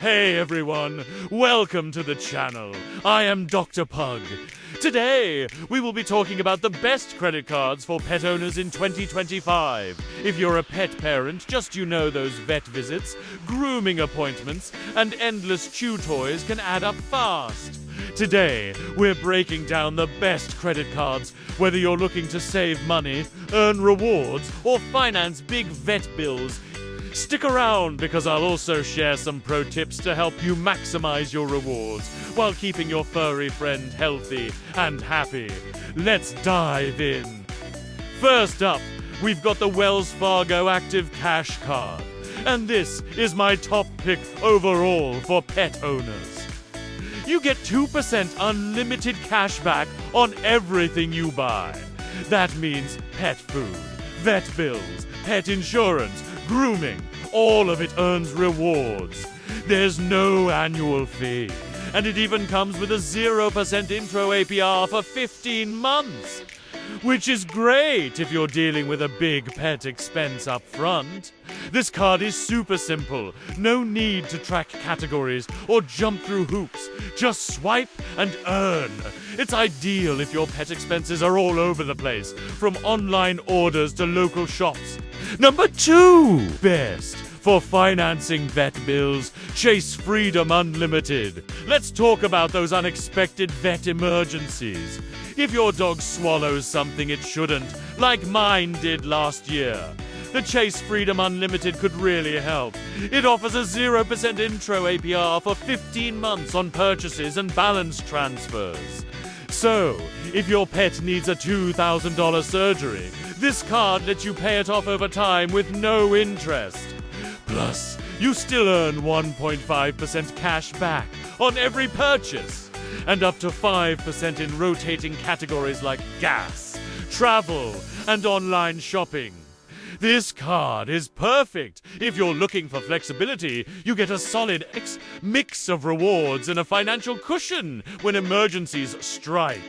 Hey everyone, welcome to the channel. I am Dr. Pug. Today, we will be talking about the best credit cards for pet owners in 2025. If you're a pet parent, just those vet visits, grooming appointments, and endless chew toys can add up fast. Today, we're breaking down the best credit cards, whether you're looking to save money, earn rewards, or finance big vet bills. Stick around because I'll also share some pro tips to help you maximize your rewards while keeping your furry friend healthy and happy. Let's dive in. First up, we've got the Wells Fargo Active Cash Card. And this is my top pick overall for pet owners. You get 2% unlimited cash back on everything you buy. That means pet food, vet bills, pet insurance, grooming, all of it earns rewards. There's no annual fee, and it even comes with a 0% intro APR for 15 months, which is great if you're dealing with a big pet expense up front. This card is super simple, no need to track categories or jump through hoops, just swipe and earn. It's ideal if your pet expenses are all over the place, from online orders to local shops. Number 2, best for financing vet bills, Chase Freedom Unlimited. Let's talk about those unexpected vet emergencies. If your dog swallows something it shouldn't, like mine did last year, the Chase Freedom Unlimited could really help. It offers a 0% intro APR for 15 months on purchases and balance transfers. So, if your pet needs a $2,000 surgery, this card lets you pay it off over time with no interest. Plus, you still earn 1.5% cash back on every purchase, and up to 5% in rotating categories like gas, travel, and online shopping. This card is perfect if you're looking for flexibility. You get a solid mix of rewards and a financial cushion when emergencies strike.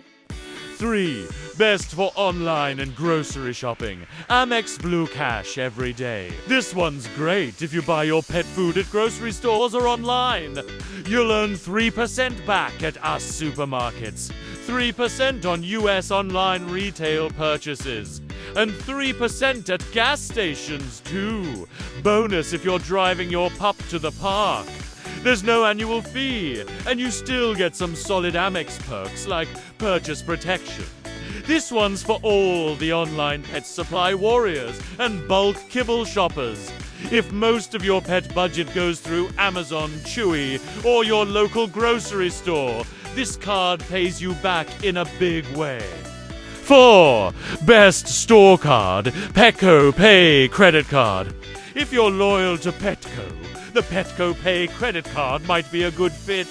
3, best for online and grocery shopping, Amex Blue Cash every day. This one's great if you buy your pet food at grocery stores or online. You'll earn 3% back at US supermarkets, 3% on US online retail purchases, and 3% at gas stations too. Bonus if you're driving your pup to the park. There's no annual fee, and you still get some solid Amex perks like purchase protection. This one's for all the online pet supply warriors and bulk kibble shoppers. If most of your pet budget goes through Amazon, Chewy, or your local grocery store, this card pays you back in a big way. 4, best store card, Petco Pay credit card. If you're loyal to Petco, the Petco Pay credit card might be a good fit.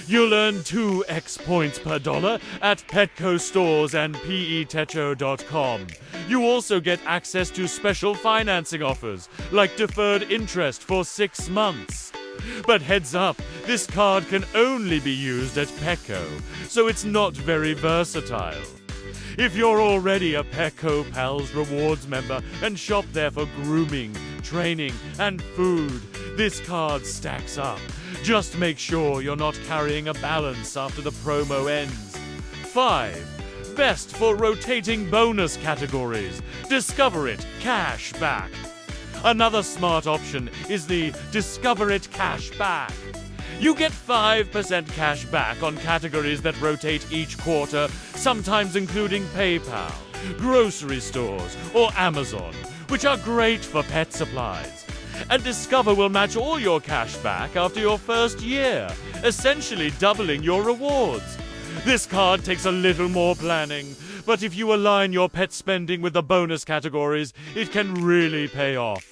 You'll earn 2x points per dollar at Petco stores and petecho.com. You also get access to special financing offers, like deferred interest for 6 months. But heads up, this card can only be used at Petco, so it's not very versatile. If you're already a Petco Pals Rewards member and shop there for grooming, training, and food, this card stacks up. Just make sure you're not carrying a balance after the promo ends. 5, best for rotating bonus categories, Discover It Cash Back. Another smart option is the Discover It Cash Back. You get 5% cash back on categories that rotate each quarter, sometimes including PayPal, grocery stores, or Amazon, which are great for pet supplies. And Discover will match all your cash back after your first year, essentially doubling your rewards. This card takes a little more planning, but if you align your pet spending with the bonus categories, it can really pay off.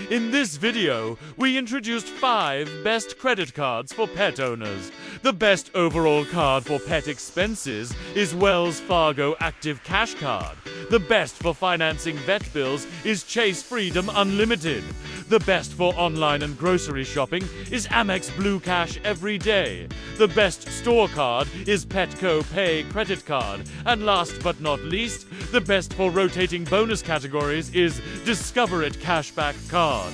In this video, we introduced 5 best credit cards for pet owners. The best overall card for pet expenses is Wells Fargo Active Cash Card. The best for financing vet bills is Chase Freedom Unlimited. The best for online and grocery shopping is Amex Blue Cash Every Day. The best store card is Petco Pay Credit Card. And last but not least, the best for rotating bonus categories is Discover It Cashback Card.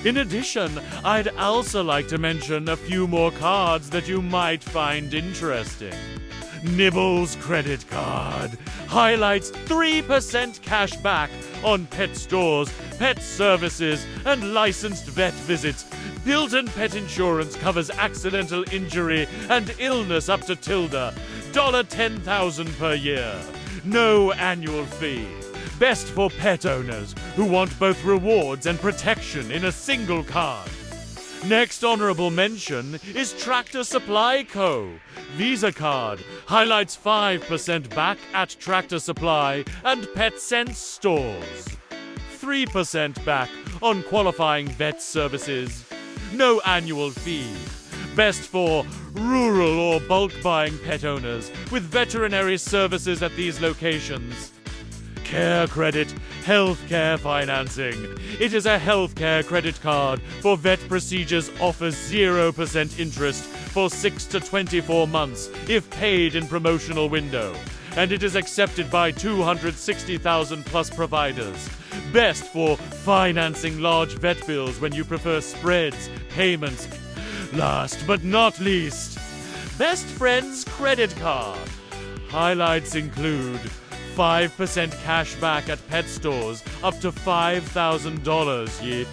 In addition, I'd also like to mention a few more cards that you might find interesting. Nibbles Credit Card highlights 3% cash back on pet stores, pet services, and licensed vet visits. Built-in pet insurance covers accidental injury and illness up to $10,000 per year. No annual fee. Best for pet owners who want both rewards and protection in a single card. Next honorable mention is Tractor Supply Co. Visa Card highlights 5% back at Tractor Supply and PetSense stores. 3% back on qualifying vet services. No annual fee. Best for rural or bulk buying pet owners with veterinary services at these locations. Care Credit Healthcare Financing. It is a healthcare credit card for vet procedures, offers 0% interest for 6 to 24 months if paid in promotional window. And it is accepted by 260,000 plus providers. Best for financing large vet bills when you prefer spreads, payments. Last but not least, Best Friends Credit Card. Highlights include 5% cash back at pet stores up to $5,000 years.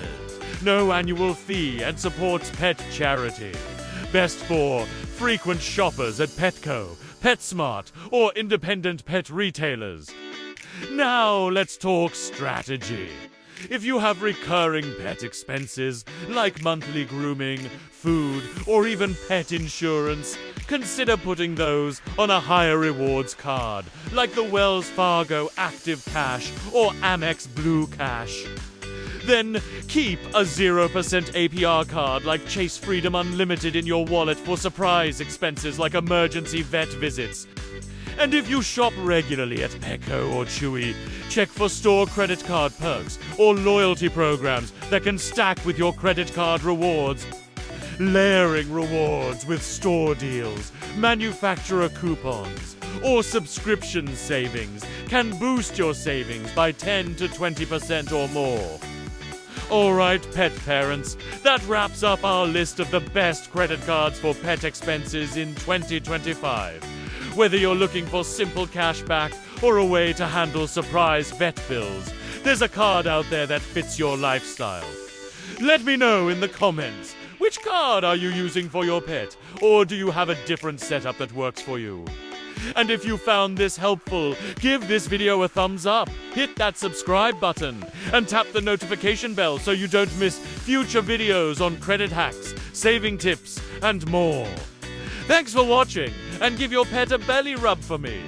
No annual fee and supports pet charity. Best for frequent shoppers at Petco, PetSmart, or independent pet retailers. Now let's talk strategy. If you have recurring pet expenses like monthly grooming, food, or even pet insurance, consider putting those on a higher rewards card like the Wells Fargo Active Cash or Amex Blue Cash. Then keep a 0% APR card like Chase Freedom Unlimited in your wallet for surprise expenses like emergency vet visits. And if you shop regularly at Petco or Chewy, check for store credit card perks or loyalty programs that can stack with your credit card rewards. Layering rewards with store deals, manufacturer coupons, or subscription savings can boost your savings by 10 to 20% or more. Alright, pet parents, that wraps up our list of the best credit cards for pet expenses in 2025. Whether you're looking for simple cash back or a way to handle surprise vet bills, there's a card out there that fits your lifestyle. Let me know in the comments, which card are you using for your pet? Or do you have a different setup that works for you? And if you found this helpful, give this video a thumbs up, hit that subscribe button, and tap the notification bell so you don't miss future videos on credit hacks, saving tips, and more. Thanks for watching, and give your pet a belly rub for me.